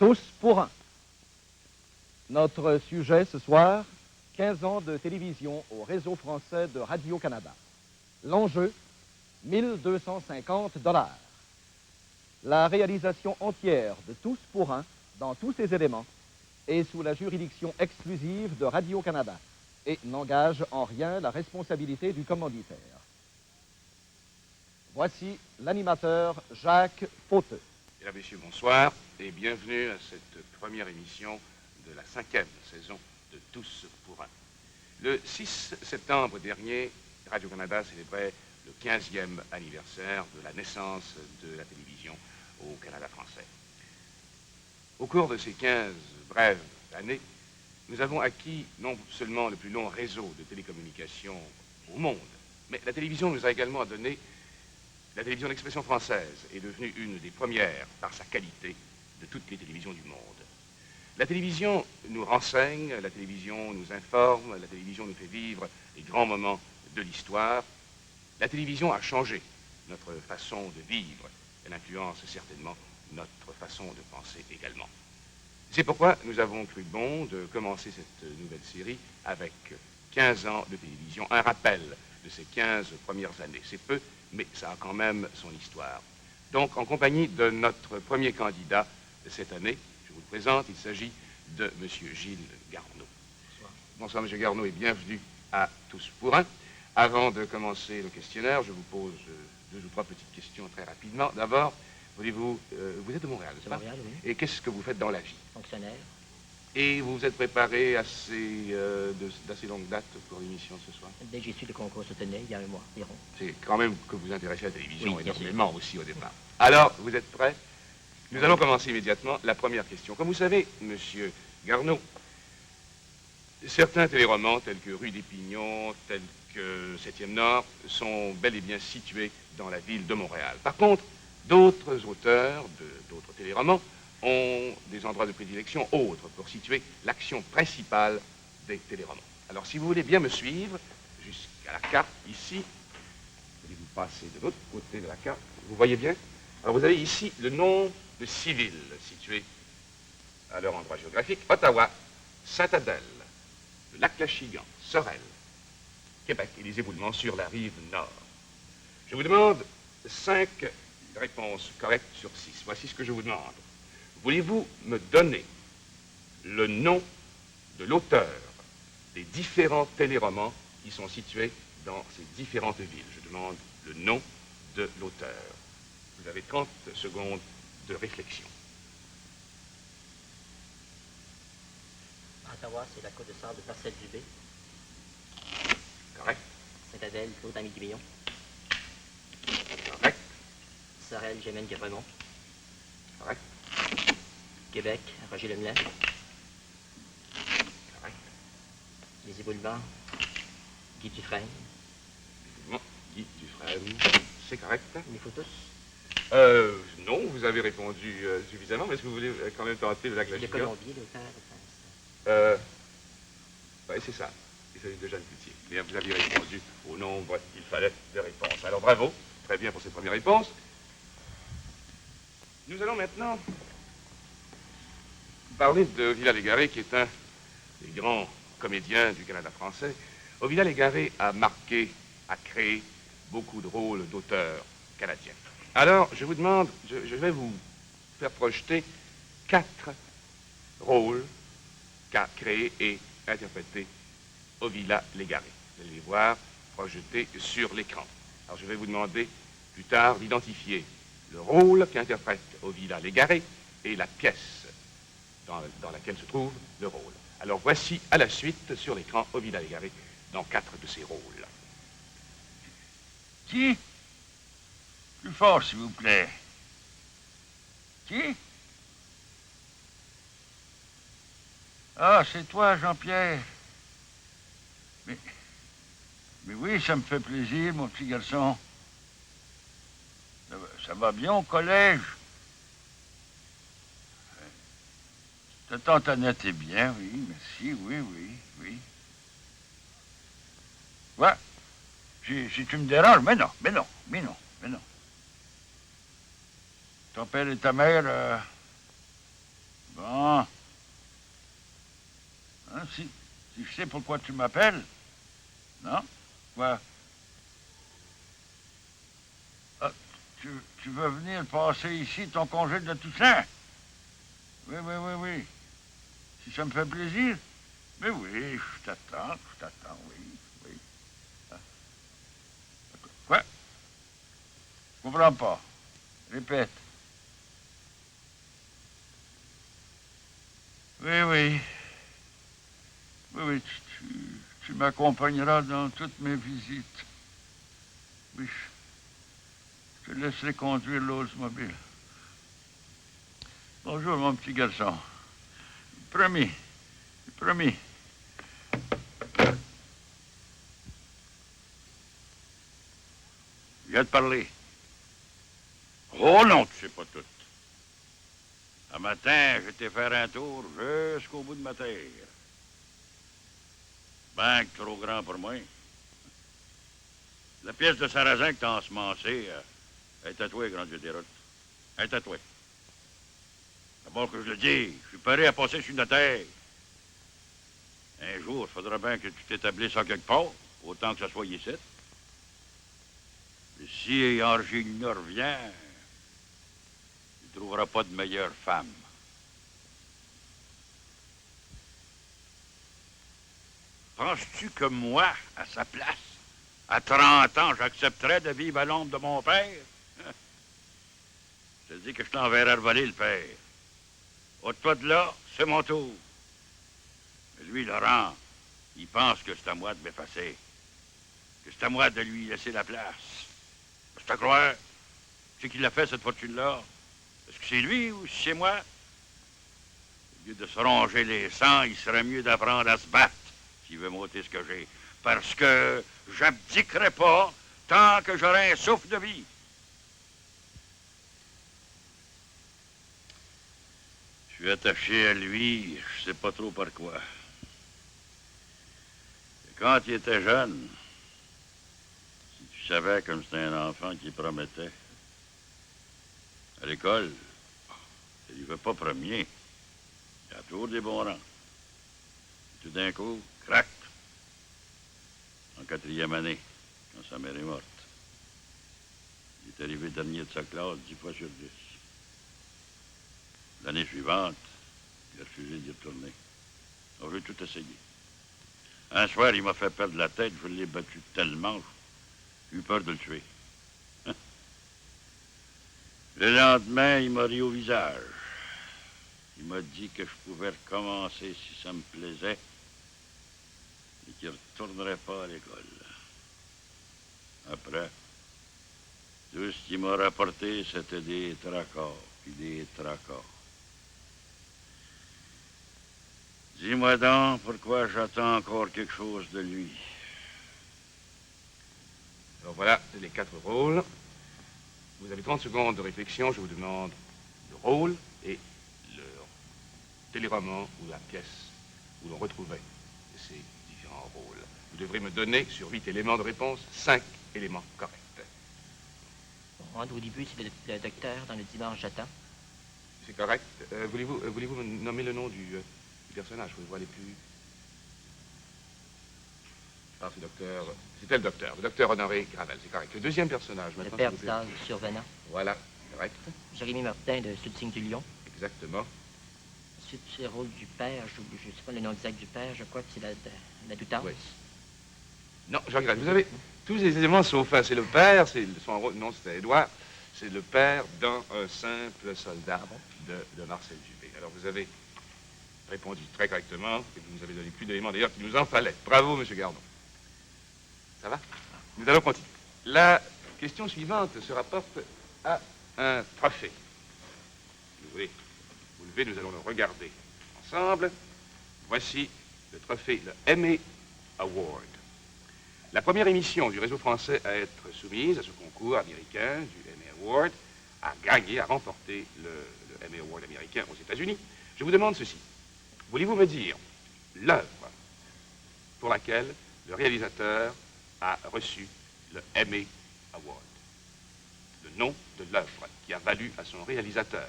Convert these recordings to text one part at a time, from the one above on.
Tous pour un. Notre sujet ce soir, 15 ans de télévision au réseau français de Radio-Canada. L'enjeu, 1250 $. La réalisation entière de Tous pour un, dans tous ses éléments, est sous la juridiction exclusive de Radio-Canada et n'engage en rien la responsabilité du commanditaire. Voici l'animateur Jacques Fauteux. Mesdames, Messieurs, bonsoir et bienvenue à cette première émission de la 5e saison de Tous pour un. Le 6 septembre dernier, Radio-Canada célébrait le 15e anniversaire de la naissance de la télévision au Canada français. Au cours de ces 15 brèves années, nous avons acquis non seulement le plus long réseau de télécommunications au monde, mais la télévision nous a également donné. La télévision d'expression française est devenue une des premières, par sa qualité, de toutes les télévisions du monde. La télévision nous renseigne, la télévision nous informe, la télévision nous fait vivre les grands moments de l'histoire. La télévision a changé notre façon de vivre. Elle influence certainement notre façon de penser également. C'est pourquoi nous avons cru bon de commencer cette nouvelle série avec 15 ans de télévision, un rappel de ces 15 premières années. C'est peu, mais ça a quand même son histoire. Donc, en compagnie de notre premier candidat de cette année, je vous le présente, il s'agit de M. Gilles Garneau. Bonsoir. Bonsoir, M. Garneau, et bienvenue à Tous pour un. Avant de commencer le questionnaire, je vous pose 2 ou 3 petites questions très rapidement. D'abord, vous êtes de Montréal, n'est-ce pas? Montréal, oui. Et qu'est-ce que vous faites dans la vie? Fonctionnaire. Et vous vous êtes préparé d'assez longue date pour l'émission ce soir? Dès que j'ai su le concours se tenait, il y a un mois environ. C'est quand même que vous intéressez à la télévision Oui, énormément aussi au départ. Alors, vous êtes prêts? Nous allons commencer immédiatement la première question. Comme vous savez, Monsieur Garneau, certains téléromans tels que Rue des Pignons, tels que 7e Nord, sont bel et bien situés dans la ville de Montréal. Par contre, d'autres auteurs d'autres téléromans ont des endroits de prédilection autres pour situer l'action principale des téléromans. Alors, si vous voulez bien me suivre jusqu'à la carte ici, vous passez de l'autre côté de la carte, vous voyez bien? Alors, vous avez ici le nom de 6 villes situées à leur endroit géographique: Ottawa, Sainte-Adèle, le Lac-Lachigan, Sorel, Québec et les éboulements sur la rive nord. Je vous demande 5 réponses correctes sur 6. Voici ce que je vous demande. Voulez-vous me donner le nom de l'auteur des différents téléromans qui sont situés dans ces différentes villes? Je demande le nom de l'auteur. Vous avez 30 secondes de réflexion. Ottawa, c'est la côte de sable de Marcel Dubé. Correct. Sainte-Adèle, Claude Ami Guillon. Correct. Sorel, Gémaine Guévremont. Correct. Québec, Roger Lemelin. Correct. Les éboulements, Guy Dufresne. Bon, Guy Dufresne, c'est correct. Les Foutus. Non, vous avez répondu suffisamment, mais est-ce que vous voulez quand même tenter le Lac-Lachigan? Le Colombier, l'auteur. Oui, c'est ça. Il s'agit de Jeanne Cloutier. Bien, vous aviez répondu au nombre qu'il fallait de réponses. Alors, bravo. Très bien pour cette première réponse. Nous allons maintenant parler de Villalégaré, qui est un des grands comédiens du Canada français. Villalégaré a marqué, a créé beaucoup de rôles d'auteurs canadiens. Alors, je vous demande, je vais vous faire projeter 4 rôles qu'a créé et interprété Villalégaré. Vous allez les voir projetés sur l'écran. Alors, je vais vous demander plus tard d'identifier le rôle qu'interprète Villalégaré et la pièce dans laquelle se trouve le rôle. Alors, voici à la suite sur l'écran Villalégaré dans 4 de ses rôles. Qui? Plus fort, s'il vous plaît. Qui? Ah, c'est toi, Jean-Pierre. Mais oui, ça me fait plaisir, mon petit garçon. Ça va bien au collège? Ta tante Annette est bien, oui, merci, oui. Ouais, si tu me déranges, mais non. Ton père et ta mère, Bon. Hein, si je sais pourquoi tu m'appelles, non? Quoi? Ah, tu veux venir passer ici ton congé de Toussaint? Oui, oui, oui, oui. Si ça me fait plaisir? Mais oui, je t'attends, oui, oui. Ah. Quoi? Je comprends pas. Répète. Oui, oui. Oui, oui, tu m'accompagneras dans toutes mes visites. Oui, je te laisserai conduire l'Oldsmobile. Bonjour, mon petit garçon. Promis, promis. Je viens te parler. Oh non, tu sais pas tout. Un matin, j'étais faire un tour jusqu'au bout de ma terre. Ben trop grand pour moi. La pièce de sarrasin que t'as ensemencée, elle est tatouée, grand Dieu des routes. Elle est tatouée. D'abord que je le dis, je suis prêt à passer sur une terre. Un jour, il faudra bien que tu t'établisses en quelque part, autant que ça soit ici. Mais si Angina revient, tu ne trouveras pas de meilleure femme. Penses-tu que moi, à sa place, à 30 ans, j'accepterais de vivre à l'ombre de mon père? Je te dis que je t'enverrai voler le père. Ôte-toi de là, c'est mon tour. Mais lui, Laurent, il pense que c'est à moi de m'effacer. Que c'est à moi de lui laisser la place. C'est à croire. Tu sais qui l'a fait, cette fortune-là? Est-ce que c'est lui ou c'est moi? Au lieu de se ronger les sangs, il serait mieux d'apprendre à se battre s'il veut m'ôter ce que j'ai. Parce que j'abdiquerai pas tant que j'aurai un souffle de vie. Je suis attaché à lui, je sais pas trop par quoi. Et quand il était jeune, si tu savais comme c'était un enfant qui promettait, à l'école, il ne va pas premier. Il a toujours des bons rangs. Et tout d'un coup, crac, en 4e année, quand sa mère est morte. Il est arrivé dernier de sa classe 10 fois sur 10. L'année suivante, il a refusé d'y retourner. On veut tout essayer. Un soir, il m'a fait perdre la tête, je l'ai battu tellement, j'ai eu peur de le tuer. Le lendemain, il m'a ri au visage. Il m'a dit que je pouvais recommencer si ça me plaisait et qu'il ne retournerait pas à l'école. Après, tout ce qu'il m'a rapporté, c'était des tracas, puis des tracas. Dis-moi donc pourquoi j'attends encore quelque chose de lui. Alors voilà les 4 rôles. Vous avez 30 secondes de réflexion. Je vous demande le rôle et le téléroman ou la pièce où l'on retrouvait ces différents rôles. Vous devrez me donner, sur 8 éléments de réponse, 5 éléments corrects. Au début, c'est le docteur dans le dimanche j'attends. C'est correct. Voulez-vous me nommer le nom du personnage? Vous aller plus... Ah, c'est docteur... C'était le docteur Honoré Gravel, c'est correct. Le deuxième personnage, maintenant... Le père Vidal, survenant. Voilà, correct. Jérémy Martin de Sous le signe du lion. Exactement. Ensuite, c'est le rôle du père, je ne sais pas le nom exact du père, je crois que c'est la doutance. Oui. Non, je regrette. Vous avez tous les éléments sauf un. C'est le père, c'est son rôle... Non, c'était Édouard. C'est le père dans Un simple soldat de Marcel Juvet. Alors, vous avez répondu très correctement, et vous nous avez donné plus d'éléments d'ailleurs qu'il nous en fallait. Bravo, M. Gardon. Ça va? Nous allons continuer. La question suivante se rapporte à un trophée. Vous voulez vous lever, nous allons le regarder ensemble. Voici le trophée, le Emmy Award. La première émission du réseau français à être soumise à ce concours américain du Emmy Award a gagné, a remporté le Emmy Award américain aux États-Unis. Je vous demande ceci. Voulez-vous me dire l'œuvre pour laquelle le réalisateur a reçu le Emmy Award? Le nom de l'œuvre qui a valu à son réalisateur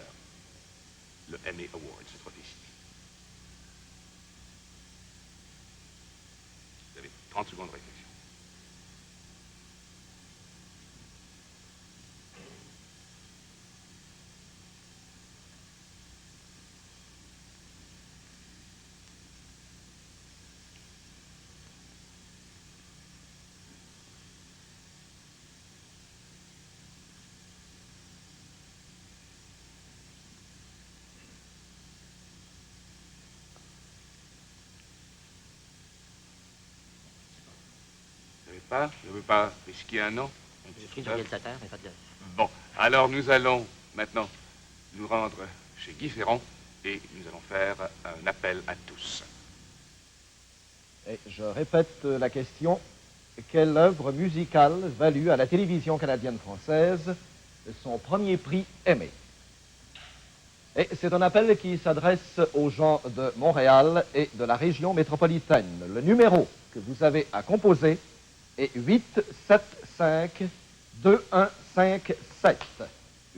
le Emmy Award cette fois-ci. Vous avez 30 secondes de réflexion. Je ne veux pas risquer un nom. J'ai écrit sur réalisateur, mais pas de... Bon, alors nous allons maintenant nous rendre chez Guy Ferrand et nous allons faire un appel à tous. Et je répète la question. Quelle œuvre musicale valut à la télévision canadienne-française son premier prix Emmy? Et c'est un appel qui s'adresse aux gens de Montréal et de la région métropolitaine. Le numéro que vous avez à composer est 875-2157.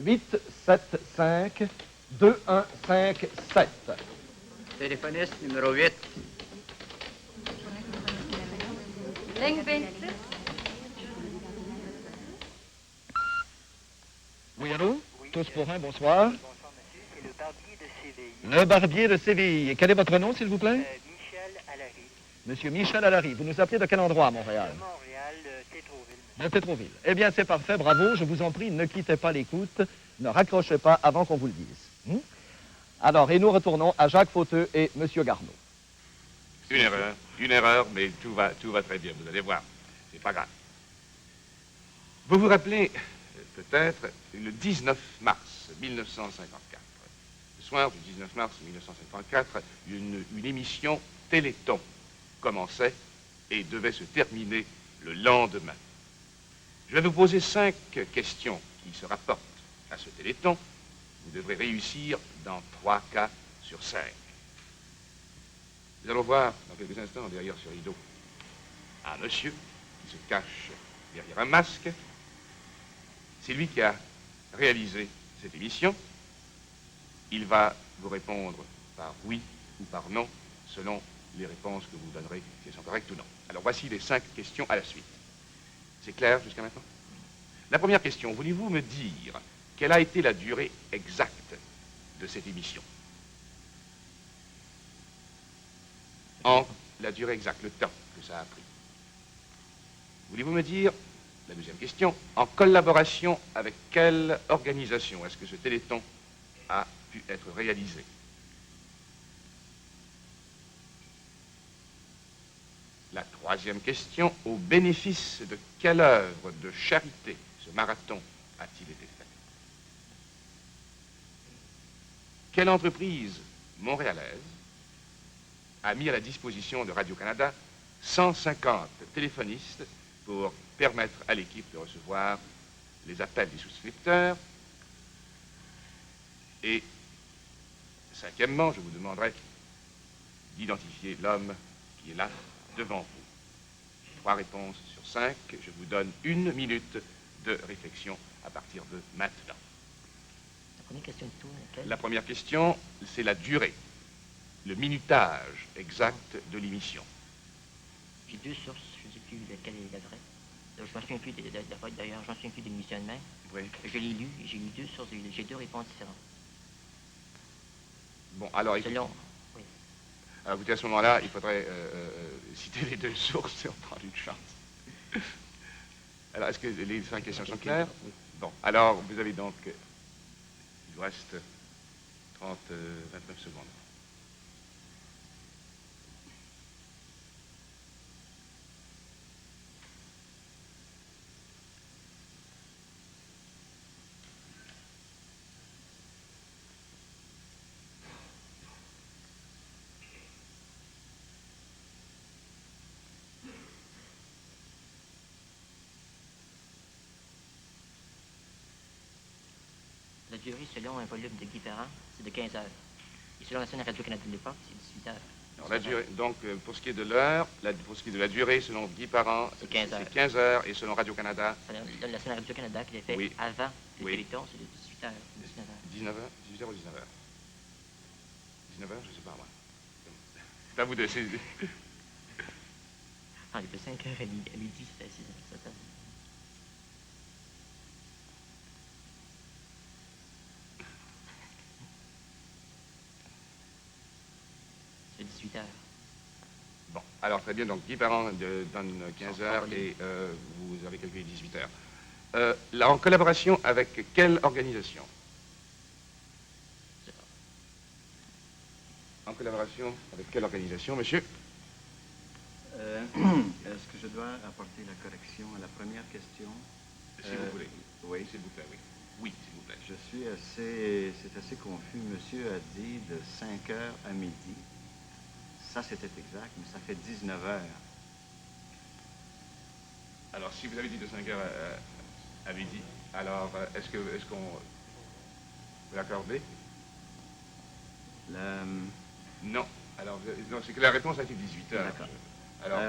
875-2157. Téléphoniste numéro 8. Ligne 26. Oui, allô? Tous pour un, bonsoir. Bonsoir, monsieur. C'est le barbier de Séville. Le barbier de Séville. Et quel est votre nom, s'il vous plaît? Michel Allary. Monsieur Michel Allary. Vous nous appelez de quel endroit à Montréal? De Montréal, Tétroville. De Tétroville. Eh bien, c'est parfait, bravo. Je vous en prie, ne quittez pas l'écoute. Ne raccrochez pas avant qu'on vous le dise. Alors, et nous retournons à Jacques Fauteux et Monsieur Garneau. Une erreur, mais tout va très bien, vous allez voir. C'est pas grave. Vous vous rappelez, peut-être, le 19 mars 1954. Le soir du 19 mars 1954, une émission Téléthon commençait et devait se terminer le lendemain. Je vais vous poser 5 questions qui se rapportent à ce Téléthon. Vous devrez réussir dans 3 cas sur 5. Nous allons voir dans quelques instants derrière ce rideau un monsieur qui se cache derrière un masque. C'est lui qui a réalisé cette émission. Il va vous répondre par oui ou par non, selon les réponses que vous donnerez, si elles sont correctes ou non. Alors voici les 5 questions à la suite. C'est clair jusqu'à maintenant? La première question, voulez-vous me dire quelle a été la durée exacte de cette émission? En la durée exacte, le temps que ça a pris. Voulez-vous me dire, la deuxième question, en collaboration avec quelle organisation est-ce que ce Téléthon a pu être réalisé? La troisième question, au bénéfice de quelle œuvre de charité ce marathon a-t-il été fait? Quelle entreprise montréalaise a mis à la disposition de Radio-Canada 150 téléphonistes pour permettre à l'équipe de recevoir les appels des souscripteurs? Et cinquièmement, je vous demanderai d'identifier l'homme qui est là devant vous. 3 réponses sur 5. Je vous donne 1 minute de réflexion à partir de maintenant. La première question de tout, laquelle? La première question, c'est la durée, le minutage exact de l'émission. J'ai 2 sources, je ne sais plus laquelle est la vraie. Je ne me souviens plus d'ailleurs, je ne me souviens plus de l'émissionnement. Oui. Je l'ai lu, j'ai lu 2 sources, j'ai 2 réponses différentes. Bon, alors, Selon... Oui. Alors, écoutez, à ce moment-là, il faudrait citer les 2 sources et on prend une chance. Alors, est-ce que les 5 questions sont claires? Oui. Bon, alors, vous avez donc... il vous reste 29 secondes. La durée, selon un volume de Guy Ferrand, c'est de 15 heures. Et selon la scène Radio-Canada de l'époque, c'est 18 heures. Alors, la durée, donc, pour ce qui est de l'heure, pour ce qui est de la durée, selon Guy Parent, C'est 15 heures. c'est 15 heures, et selon Radio-Canada, La scène Radio-Canada qui l'a fait Oui. avant le Oui. Téléthon, c'est de 18 heures, 19 heures. 19 heures, 18 heures ou 19 heures? 19h, je ne sais pas, moi. C'est à vous de... Ah, de 5h à midi, c'était 6h, 7h. C'est 18h. Bon, alors très bien, donc Guy Parent donne 15h et vous avez calculé 18h. Là, en collaboration avec quelle organisation? En collaboration avec quelle organisation, monsieur? Est-ce que je dois apporter la correction à la première question? Si vous voulez. Oui. S'il vous plaît, oui. Oui, s'il vous plaît. Je suis assez... C'est assez confus. Monsieur a dit de 5h à midi. Ça, c'était exact, mais ça fait 19h. Alors, si vous avez dit de 5h à midi, alors est-ce qu'on... Vous l'accordez? Non. Alors, non, c'est que la réponse a été 18h. D'accord. Alors,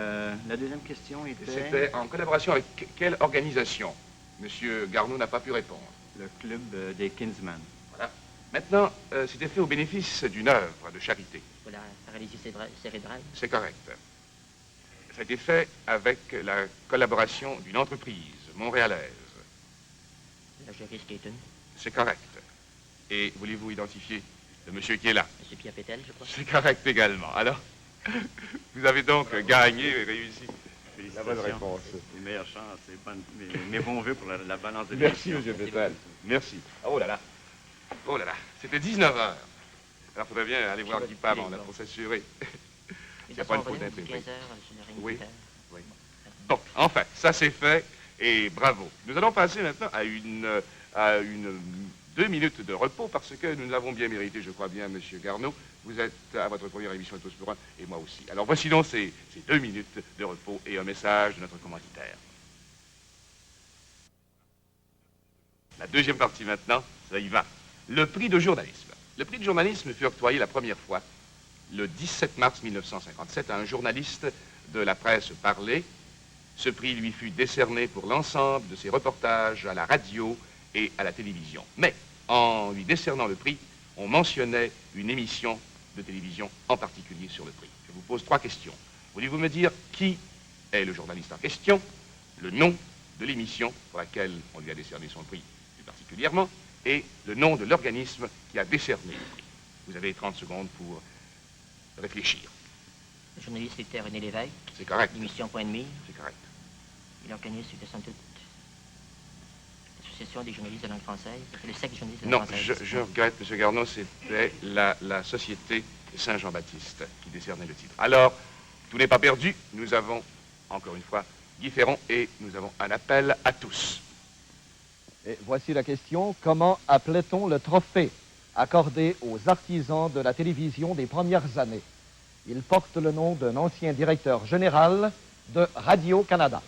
la deuxième question était... c'était en collaboration avec quelle organisation? Monsieur Garneau n'a pas pu répondre. Le club des Kinsman. Voilà. Maintenant, c'était fait au bénéfice d'une œuvre de charité. Pour la paralysie cérébrale. C'est correct. Ça a été fait avec la collaboration d'une entreprise montréalaise. La juriste Keaton. C'est correct. Et voulez-vous identifier le monsieur qui est là? Monsieur Pierre Pétel, je crois. C'est correct également. Alors, vous avez donc gagné et réussi la bonne réponse. Les meilleures chances et mes bons voeux pour la balance de Merci, l'émission. monsieur Pétel. Merci. Oh là là. Oh là là. C'était 19h. Alors, il faudrait bien aller voir Guy Parent, là, pour s'assurer. Il n'y a pas une faute d'imprimerie. 15h, sur la Oui. réunion. Oui. Bon, enfin, ça c'est fait, et bravo. Nous allons passer maintenant à une 2 minutes de repos, parce que nous l'avons bien mérité, je crois bien, monsieur Garneau. Vous êtes à votre première émission de Tous pour un, et moi aussi. Alors voici donc ces 2 minutes de repos et un message de notre commanditaire. La deuxième partie maintenant, ça y va. Le prix de journalisme. Le prix de journalisme fut octroyé la première fois le 17 mars 1957 à un journaliste de la presse parlée. Ce prix lui fut décerné pour l'ensemble de ses reportages à la radio et à la télévision. Mais en lui décernant le prix, on mentionnait une émission de télévision en particulier sur le prix. Je vous pose 3 questions. Voulez-vous me dire qui est le journaliste en question, le nom de l'émission pour laquelle on lui a décerné son prix plus particulièrement, et le nom de l'organisme qui a décerné le prix? Vous avez 30 secondes pour réfléchir. Le journaliste était René Lévesque. C'est correct. L'émission Point de mire. C'est correct. Et l'organisme était sans doute l'Association des journalistes de langue française. Le cercle des journalistes de langue Non, française. je regrette, M. Garneau, c'était la Société Saint-Jean-Baptiste qui décernait le titre. Alors, tout n'est pas perdu. Nous avons, encore une fois, Guy Ferron et nous avons un appel à tous. Et voici la question. Comment appelait-on le trophée accordé aux artisans de la télévision des premières années? Il porte le nom d'un ancien directeur général de Radio-Canada.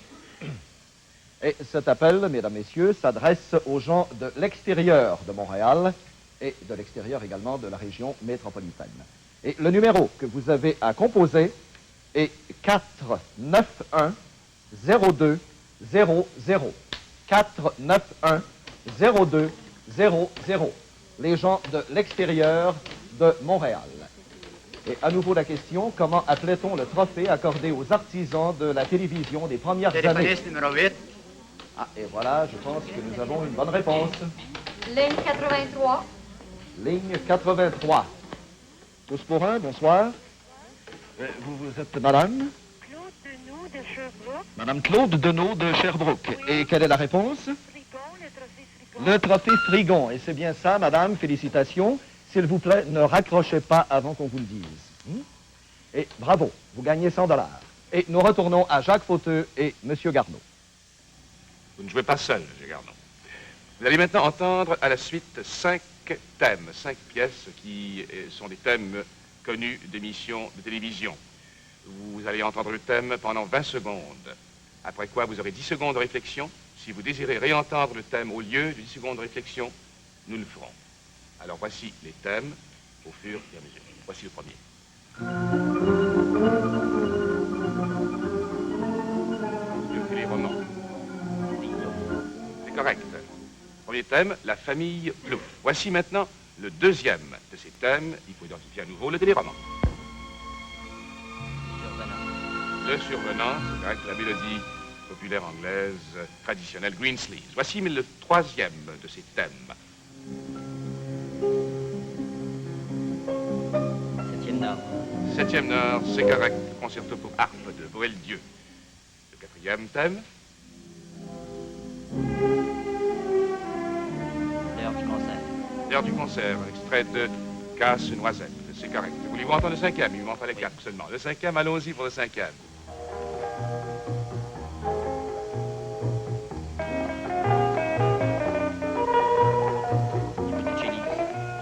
Et cet appel, mesdames, messieurs, s'adresse aux gens de l'extérieur de Montréal et de l'extérieur également de la région métropolitaine. Et le numéro que vous avez à composer est 491 02 00. 491 02 00. Les gens de l'extérieur de Montréal. Et à nouveau la question, comment appelait-on le trophée accordé aux artisans de la télévision des premières années? Téléphoniste numéro 8. Ah, et voilà, je pense que nous avons une bonne réponse. Ligne 83. Ligne 83. Tous pour un, bonsoir. Vous êtes madame? Claude Deneau de Sherbrooke. Madame Claude Deneau de Sherbrooke. Oui. Et quelle est la réponse? Frigon, le trophée Frigon. Le trophée Frigon. Et c'est bien ça, madame, félicitations. S'il vous plaît, ne raccrochez pas avant qu'on vous le dise. Et bravo, vous gagnez 100 $. Et nous retournons à Jacques Fauteux et Monsieur Garneau. Vous ne jouez pas seul, M. Garneau. Vous allez maintenant entendre à la suite 5 thèmes, 5 pièces qui sont des thèmes connus d'émissions de télévision. Vous allez entendre le thème pendant 20 secondes, après quoi vous aurez 10 secondes de réflexion. Si vous désirez réentendre le thème au lieu de 10 secondes de réflexion, nous le ferons. Alors voici les thèmes au fur et à mesure. Voici le premier. Je fais les romans. C'est correct. Premier thème, la famille Plouffe. Voici maintenant le deuxième de ces thèmes. Il faut identifier à nouveau le téléroman. Le survenant, c'est correct, la mélodie populaire anglaise traditionnelle Greensleeves. Voici le troisième de ces thèmes. Septième nord. Septième nord, c'est correct, concerto pour harpe de Boël-Dieu. Le quatrième thème. L'heure du concert. L'heure du concert, un extrait de Casse-Noisette. C'est correct. Voulez-vous entendre le cinquième? Il m'en fallait quatre seulement. Le cinquième, allons-y pour le cinquième.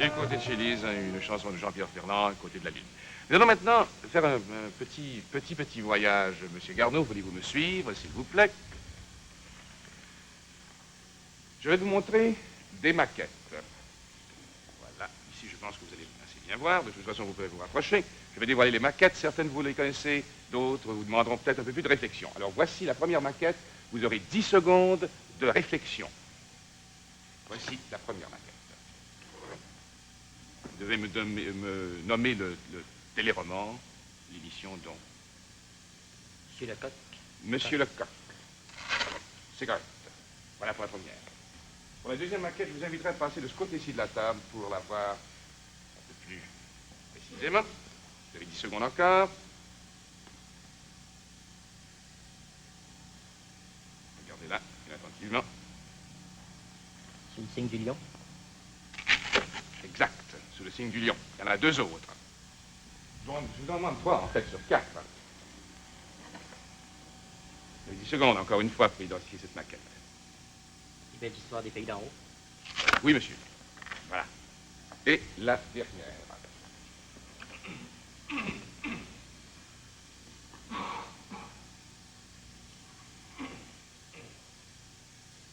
Du côté de chez Lise, une chanson de Jean-Pierre Ferland, Côté de la Lune. Nous allons maintenant faire un petit voyage. Monsieur Garneau, voulez-vous me suivre, s'il vous plaît? Je vais vous montrer des maquettes. Voilà, ici je pense que vous allez assez bien voir. De toute façon, vous pouvez vous rapprocher. Je vais dévoiler les maquettes. Certaines, vous les connaissez, d'autres vous demanderont peut-être un peu plus de réflexion. Alors voici la première maquette. Vous aurez 10 secondes de réflexion. Voici la première maquette. Vous devez me nommer le téléroman, l'émission dont... Monsieur Lecoq. Monsieur Lecoq. C'est correct. Voilà pour la première. Pour la deuxième maquette, je vous inviterai à passer de ce côté-ci de la table pour la voir un peu plus précisément. Vous avez 10 secondes encore. Regardez-la, attentivement. Sous le signe du lion. Exact, sous le signe du lion. Il y en a deux autres. Je vous en demande 3, en fait, sur 4. Vous avez 10 secondes, encore une fois, pour identifier cette maquette. Les belles histoires des pays d'en haut. Oui, monsieur. Voilà. Et la dernière.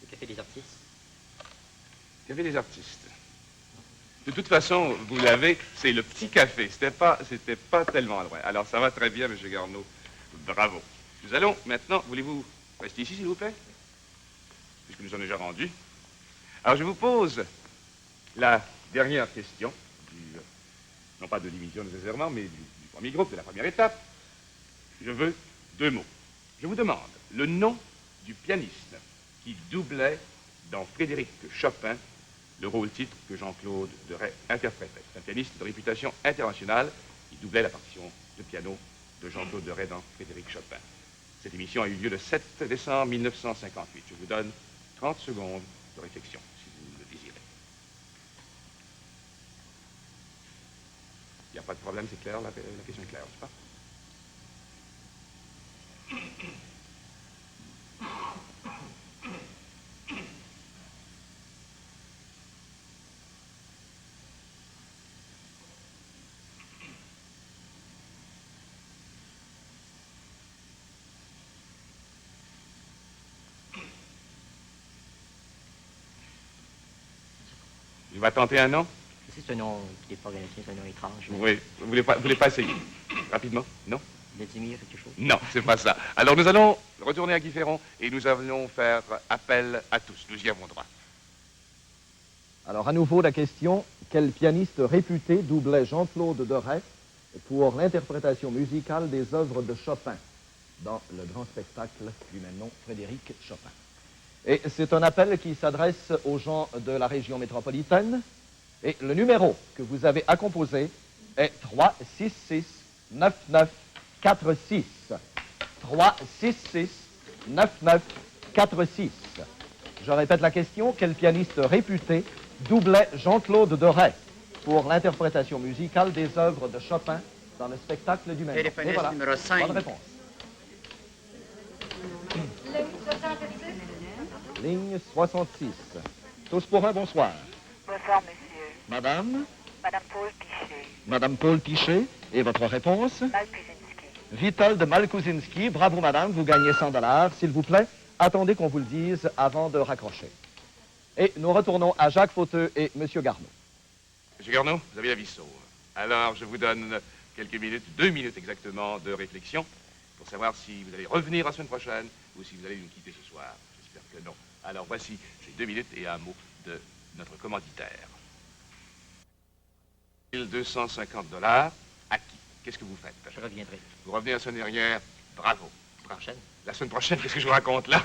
Le café des artistes. Café des artistes. De toute façon, vous l'avez, c'est le petit café. C'était pas tellement loin. Alors, ça va très bien, monsieur Garneau. Bravo. Nous allons maintenant, voulez-vous rester ici, s'il vous plaît? Puisque nous sommes déjà rendus. Alors, je vous pose la dernière question, non pas de l'émission nécessairement, mais du premier groupe, de la première étape. Je veux 2 mots. Je vous demande le nom du pianiste qui doublait dans Frédéric Chopin le rôle-titre que Jean-Claude Deray interprétait. C'est un pianiste de réputation internationale qui doublait la partition de piano de Jean-Claude Deray dans Frédéric Chopin. Cette émission a eu lieu le 7 décembre 1958. Je vous donne 30 secondes de réflexion, si vous le désirez. Il n'y a pas de problème, c'est clair, la question est claire, n'est-ce pas? Il va tenter un nom? C'est un nom qui n'est pas vérifié, c'est un nom étrange. Oui, vous voulez pas essayer? Rapidement? Non? Vladimir, quelque chose? Non, c'est pas ça. Alors nous allons retourner à Guy Ferron et nous allons faire appel à tous. Nous y avons droit. Alors, à nouveau, la question, quel pianiste réputé doublait Jean-Claude Deray pour l'interprétation musicale des œuvres de Chopin dans le grand spectacle du même nom, Frédéric Chopin? Et c'est un appel qui s'adresse aux gens de la région métropolitaine. Et le numéro que vous avez à composer est 366-9946. 366-9946. Je répète la question, quel pianiste réputé doublait Jean-Claude Deray pour l'interprétation musicale des œuvres de Chopin dans le spectacle du même nom? Téléphoniste Et voilà, numéro 5. bonne réponse. Ligne 66. Ligne 66. Tous pour un, bonsoir. Bonsoir, monsieur. Madame, Madame Paul Pichet. Madame Paul Pichet, et votre réponse? Malkuzinski. Witold Malkuzinski, bravo madame, vous gagnez 100 $. S'il vous plaît, attendez qu'on vous le dise avant de raccrocher. Et nous retournons à Jacques Fauteux et Monsieur Garneau. Monsieur Garneau, vous avez la vie sauve. Alors, je vous donne quelques minutes, 2 minutes exactement, de réflexion pour savoir si vous allez revenir la semaine prochaine ou si vous allez nous quitter ce soir. J'espère que non. Alors, voici ces 2 minutes et un mot de notre commanditaire. 1250 $. À qui? Qu'est-ce que vous faites? Je reviendrai. Vous revenez la semaine dernière. Bravo. Prochaine. La semaine prochaine, qu'est-ce que je vous raconte là?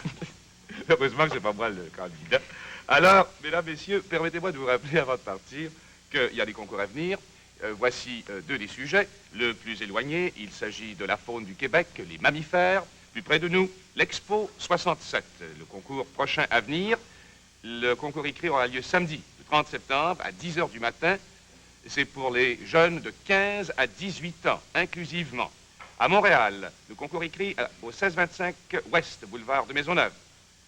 Heureusement que c'est pas moi le candidat. Alors, mesdames, messieurs, permettez-moi de vous rappeler avant de partir qu'il y a des concours à venir. Voici deux des sujets. Le plus éloigné, il s'agit de la faune du Québec, les mammifères. Plus près de nous, l'Expo 67, le concours prochain à venir. Le concours écrit aura lieu samedi, le 30 septembre, à 10 h du matin. C'est pour les jeunes de 15 à 18 ans, inclusivement. À Montréal, le concours écrit au 1625 Ouest, boulevard de Maisonneuve.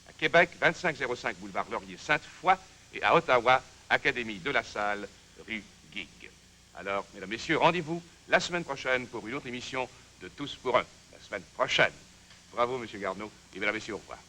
À Québec, 2505 boulevard Laurier-Sainte-Foy. Et à Ottawa, Académie de la Salle, rue Guigues. Alors, mesdames, messieurs, rendez-vous la semaine prochaine pour une autre émission de Tous pour un. La semaine prochaine. Bravo, monsieur Garneau, et mesdames, messieurs, au revoir.